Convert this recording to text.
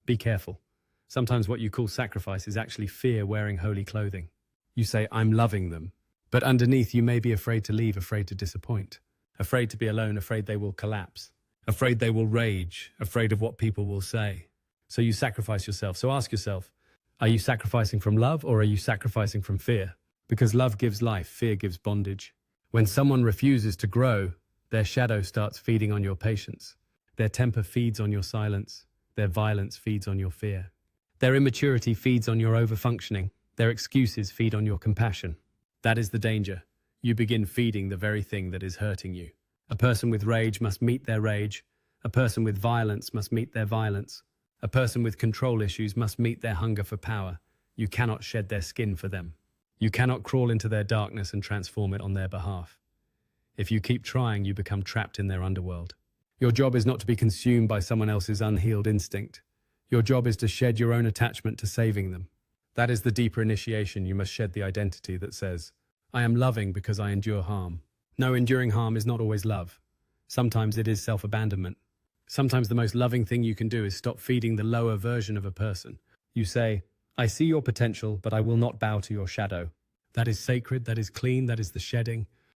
Be careful. Sometimes what you call sacrifice is actually fear wearing holy clothing. You say, I'm loving them. But underneath you may be afraid to leave, afraid to disappoint, afraid to be alone, afraid they will collapse, afraid they will rage, afraid of what people will say. So you sacrifice yourself. So ask yourself, are you sacrificing from love or are you sacrificing from fear? Because love gives life, fear gives bondage. When someone refuses to grow, their shadow starts feeding on your patience. Their temper feeds on your silence. Their violence feeds on your fear. Their immaturity feeds on your overfunctioning. Their excuses feed on your compassion. That is the danger. You begin feeding the very thing that is hurting you. A person with rage must meet their rage. A person with violence must meet their violence. A person with control issues must meet their hunger for power. You cannot shed their skin for them. You cannot crawl into their darkness and transform it on their behalf. If you keep trying, you become trapped in their underworld. Your job is not to be consumed by someone else's unhealed instinct. Your job is to shed your own attachment to saving them. That is the deeper initiation. You must shed the identity that says, I am loving because I endure harm. No, enduring harm is not always love. Sometimes it is self-abandonment. Sometimes the most loving thing you can do is stop feeding the lower version of a person. You say, I see your potential, but I will not bow to your shadow. That is sacred, that is clean, that is the shedding.